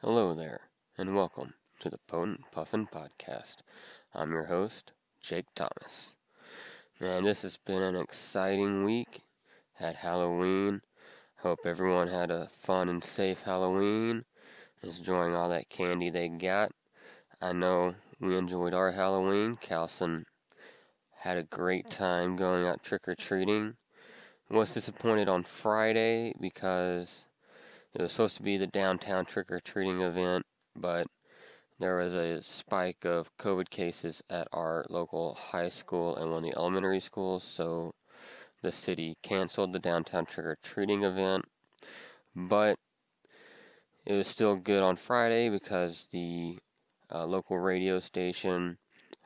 Hello there, and welcome to the Potent Puffin podcast. I'm your host, Jake Thomas. Man, this has been an exciting week. Had Halloween. Hope everyone had a fun and safe Halloween. Is enjoying all that candy they got. I know we enjoyed our Halloween. Calson had a great time going out trick-or-treating. Was disappointed on Friday because it was supposed to be the downtown trick-or-treating event, but there was a spike of COVID cases at our local high school and one of the elementary schools, so the city canceled the downtown trick-or-treating event. But it was still good on Friday because the local radio station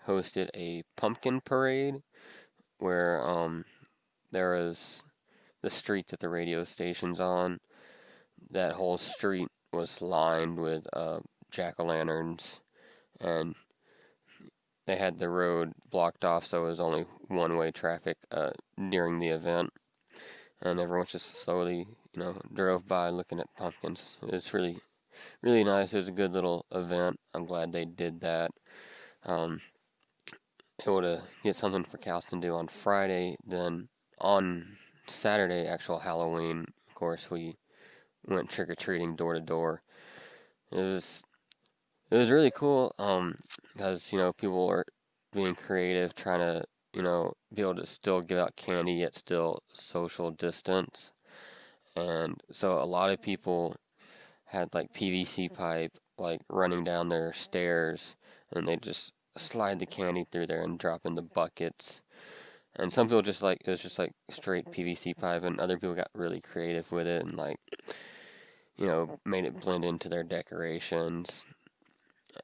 hosted a pumpkin parade where there was the street that the radio station's on. That whole street was lined with jack-o'-lanterns, and they had the road blocked off, so it was only one-way traffic during the event, and everyone just slowly, drove by looking at pumpkins. It was really, really nice. It was a good little event. I'm glad they did that. Um, Able to get something for Calston to do on Friday. Then on Saturday, actual Halloween, of course, we went trick-or-treating door to door. It was It was really cool, because, people were being creative, trying to, be able to still give out candy yet still social distance. And so a lot of people had like PVC pipe like running down their stairs, and they just slide the candy through there and drop in the buckets. And some people just like it was just like straight PVC pipe, and other people got really creative with it and like, made it blend into their decorations.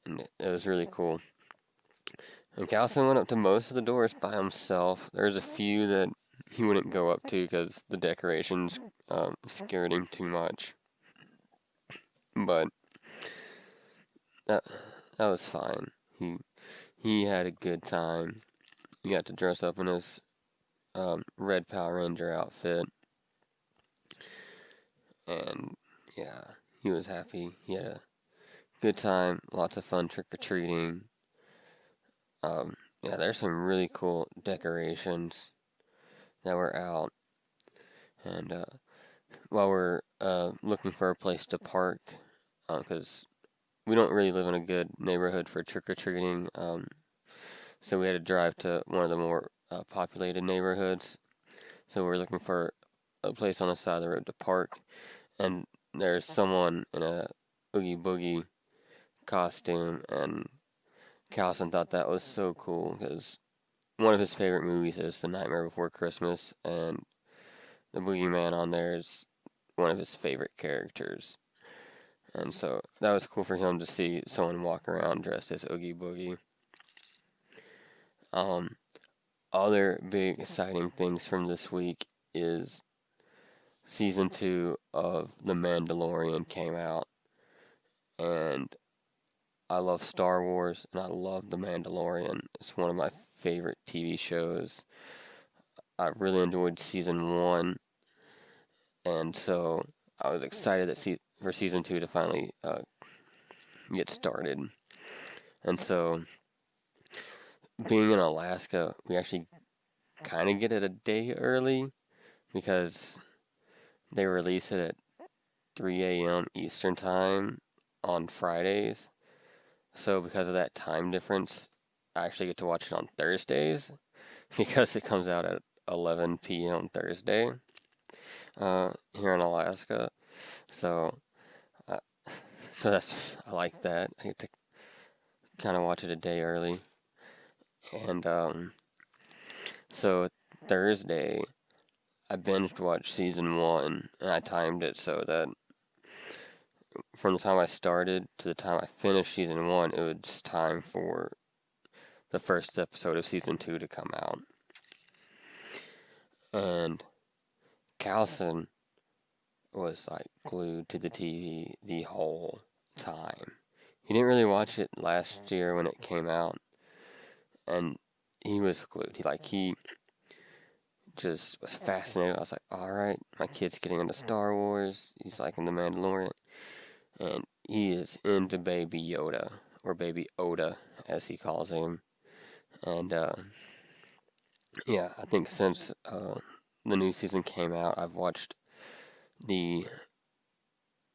And it was really cool. And Calson went up to most of the doors by himself. There's a few that he wouldn't go up to because the decorations scared him too much. But that that was fine. He had a good time. He got to dress up in his red Power Ranger outfit, and yeah, he was happy. He had a good time. Lots of fun trick or treating. Yeah, there's some really cool decorations that were out, and while we're looking for a place to park, because we don't really live in a good neighborhood for trick-or-treating, so we had to drive to one of the more populated neighborhoods. So we're looking for a place on the side of the road to park, and there's someone in a Oogie Boogie costume, and Calson thought that was so cool because one of his favorite movies is The Nightmare Before Christmas, and the Boogeyman on there is one of his favorite characters. And so that was cool for him to see someone walk around dressed as Oogie Boogie. Um, Other big exciting things from this week is season 2 of The Mandalorian came out, and I love Star Wars and I love The Mandalorian. It's one of my favorite TV shows. I really enjoyed season 1, and so I was excited for season 2 to finally get started. And so being in Alaska, we actually kind of get it a day early because they release it at 3 a.m. Eastern Time on Fridays. So because of that time difference, I actually get to watch it on Thursdays because it comes out at 11 p.m. Thursday here in Alaska. So, uh, I like that. I get to kind of watch it a day early. And so Thursday, I binged watched season 1, and I timed it so that from the time I started to the time I finished season 1, it was time for the first episode of season 2 to come out. And Calson was like glued to the TV the whole time. He didn't really watch it last year when it came out, and he was glued. He just was fascinated. I was like, all right, my kid's getting into Star Wars. He's like in The Mandalorian. And he is into Baby Yoda, or Baby Oda, as he calls him. And, yeah, I think since the new season came out, I've watched the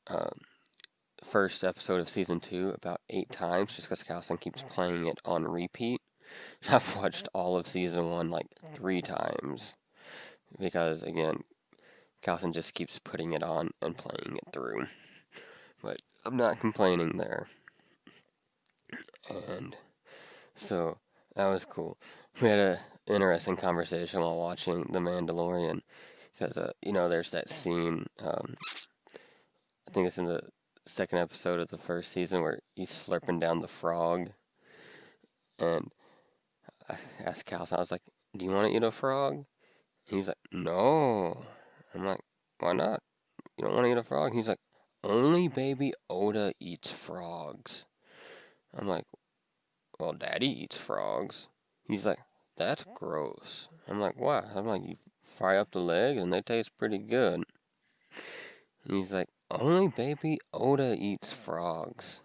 uh, first episode of season 2 about 8 times, just because Calson keeps playing it on repeat. I've watched all of season 1 like 3 times, because, again, Calson just keeps putting it on and playing it through. But I'm not complaining there. And so that was cool. We had a interesting conversation while watching The Mandalorian, because there's that scene. I think it's in the second episode of the first season where he's slurping down the frog, and I asked Calson, I was like, "Do you want to eat a frog?" And he's like, "No." I'm like, "Why not? You don't want to eat a frog?" He's like, "Only Baby Oda eats frogs." I'm like, "Well, Daddy eats frogs." He's like, "That's gross." I'm like, "Why?" I'm like, "You fry up the leg and they taste pretty good." And he's like, "Only Baby Oda eats frogs."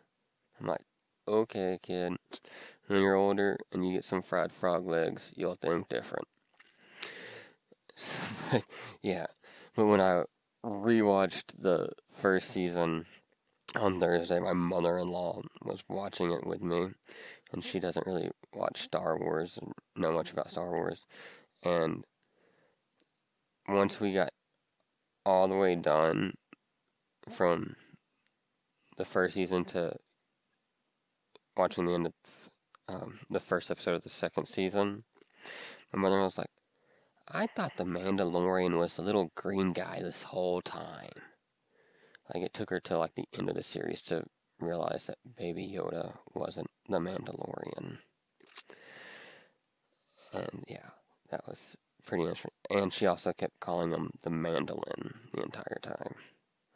I'm like, "Okay, kid. When you're older and you get some fried frog legs, you'll think different." So, yeah. But when I rewatched the first season on Thursday, my mother-in-law was watching it with me, and she doesn't really watch Star Wars and know much about Star Wars. And once we got all the way done from the first season to watching the end of the first episode of the second season, my mother was like, "I thought the Mandalorian was the little green guy this whole time." Like, it took her till like the end of the series to realize that Baby Yoda wasn't the Mandalorian. And yeah, that was pretty interesting. And she also kept calling him the mandolin the entire time.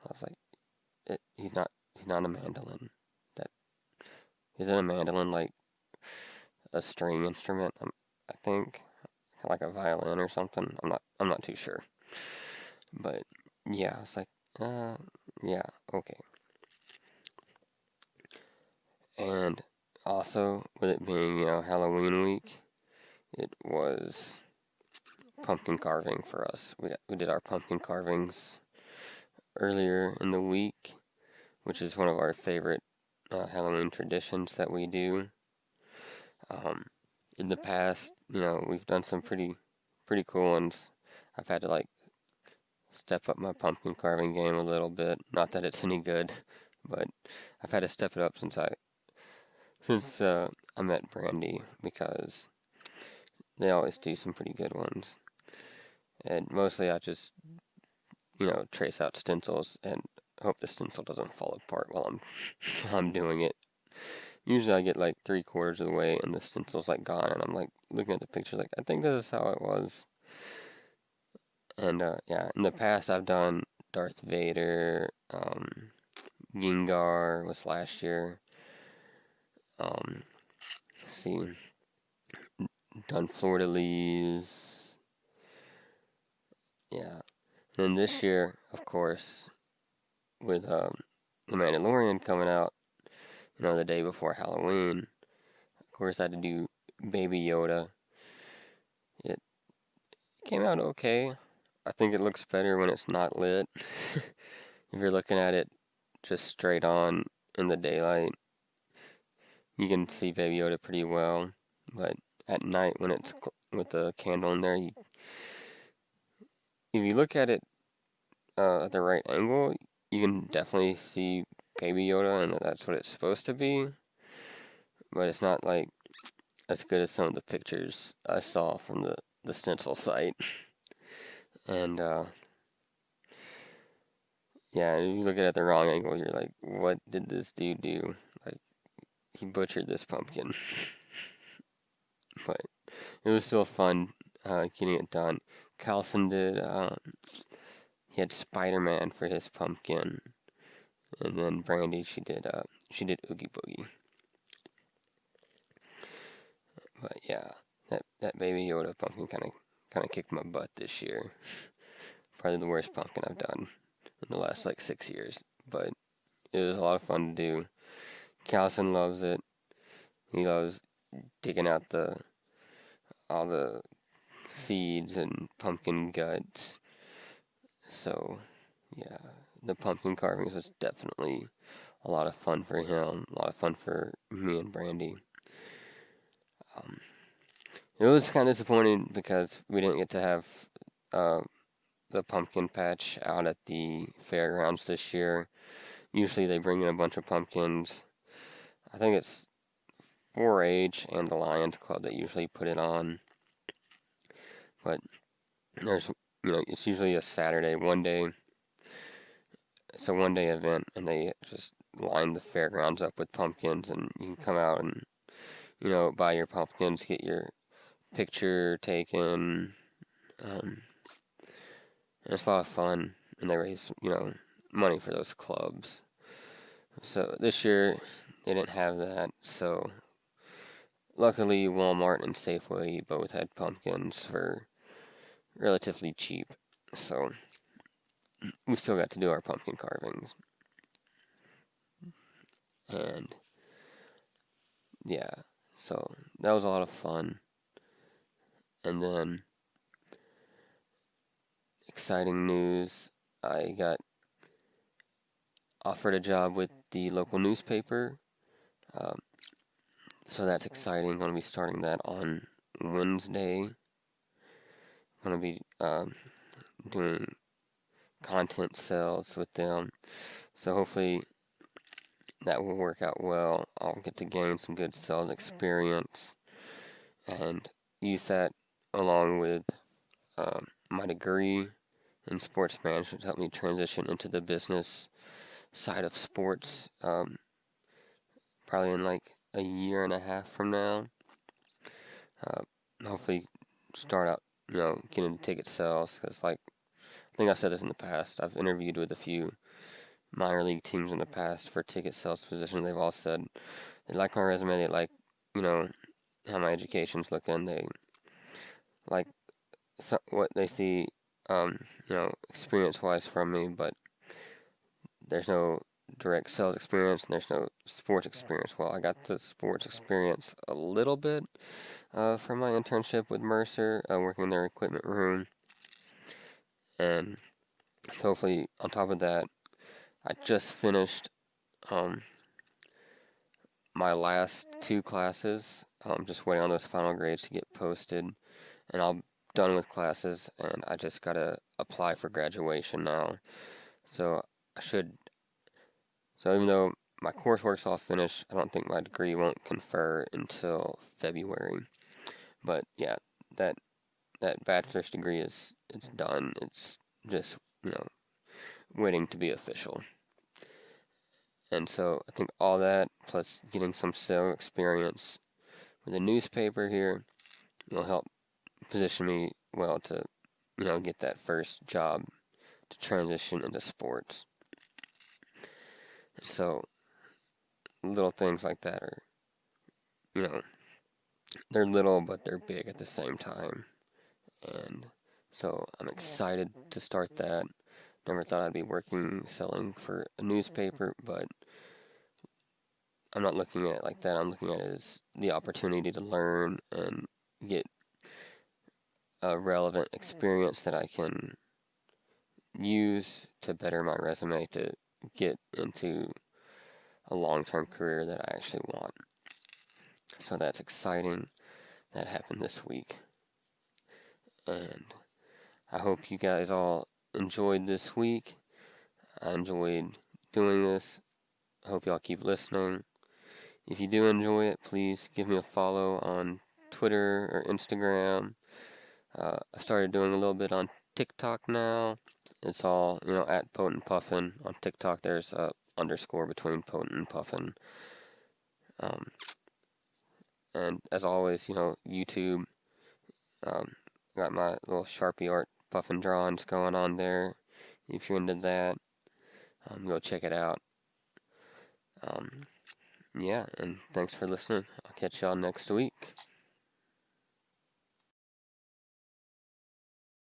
I was like, he's not a mandolin. That isn't a mandolin like a string instrument. I think like a violin or something. I'm not too sure. But yeah, I was like, yeah, okay. And also, with it being Halloween week, it was pumpkin carving for us. We did our pumpkin carvings earlier in the week, which is one of our favorite Halloween traditions that we do. In the past, we've done some pretty cool ones. I've had to like step up my pumpkin carving game a little bit. Not that it's any good, but I've had to step it up since I met Brandy, because they always do some pretty good ones. And mostly I just trace out stencils and hope the stencil doesn't fall apart while I'm doing it. Usually I get like 3/4 of the way and the stencil's like gone, and I'm like looking at the picture like, I think this is how it was. And yeah, in the past I've done Darth Vader, Gengar was last year. Let's see, done Florida Lees. Yeah. And this year, of course, with The Mandalorian coming out, the day before Halloween, of course I had to do Baby Yoda. It came out okay. I think it looks better when it's not lit. If you're looking at it just straight on in the daylight, you can see Baby Yoda pretty well. But at night, when it's with the candle in there, if you look at it at the right angle, you can definitely see Baby Yoda, and that's what it's supposed to be. But it's not like as good as some of the pictures I saw from the stencil site. And yeah, if you look at it at the wrong angle, you're like, what did this dude do? Like, he butchered this pumpkin. But it was still fun getting it done. Carlson did, he had Spider-Man for his pumpkin. And then Brandy, she did Oogie Boogie. But yeah, that Baby Yoda pumpkin kind of kicked my butt this year. Probably the worst pumpkin I've done in the last like 6 years. But it was a lot of fun to do. Callison loves it. He loves digging out all the seeds and pumpkin guts. So, yeah, the pumpkin carvings was definitely a lot of fun for him, a lot of fun for me and Brandy. It was kind of disappointing because we didn't get to have uh, the pumpkin patch out at the fairgrounds this year. Usually they bring in a bunch of pumpkins. I think it's 4-H and the Lions Club that usually put it on. But there's, it's usually a Saturday, one day. It's a one-day event, and they just line the fairgrounds up with pumpkins, and you can come out and, buy your pumpkins, get your picture taken. And it's a lot of fun, and they raise, money for those clubs. So this year, they didn't have that, so luckily Walmart and Safeway both had pumpkins for relatively cheap, so we still got to do our pumpkin carvings. And yeah, so that was a lot of fun. And then exciting news, I got offered a job with the local newspaper. So that's exciting. Going to be starting that on Wednesday. Going to be doing content sales with them. So hopefully that will work out well. I'll get to gain some good sales experience and use that along with my degree in sports management to help me transition into the business side of sports. Probably in like a year and a half from now. Hopefully start out, getting ticket sales, because I think I've said this in the past. I've interviewed with a few minor league teams in the past for ticket sales positions. They've all said they like my resume. They like, how my education's looking. They like what they see, experience-wise from me, but there's no direct sales experience and there's no sports experience. Well, I got the sports experience a little bit from my internship with Mercer, working in their equipment room. And so hopefully, on top of that, I just finished my last 2 classes. Just waiting on those final grades to get posted. And I'm done with classes, and I just gotta apply for graduation now. So even though my coursework's all finished, I don't think my degree won't confer until February. But yeah, that bachelor's degree it's done. It's just, waiting to be official. And so I think all that, plus getting some sales experience with the newspaper here, will help position me well to, get that first job to transition into sports. So little things like that are, they're little, but they're big at the same time. And so I'm excited to start that. Never thought I'd be selling for a newspaper, but I'm not looking at it like that. I'm looking at it as the opportunity to learn and get a relevant experience that I can use to better my resume to get into a long-term career that I actually want. So that's exciting. That happened this week. And I hope you guys all enjoyed this week. I enjoyed doing this. I hope y'all keep listening. If you do enjoy it, please give me a follow on Twitter or Instagram. I started doing a little bit on TikTok now. It's all, at Potent Puffin. On TikTok, there's a underscore between Potent and Puffin. And as always, YouTube. Got my little Sharpie art Puffin drawings going on there. If you're into that, go check it out. Yeah, and thanks for listening. I'll catch y'all next week.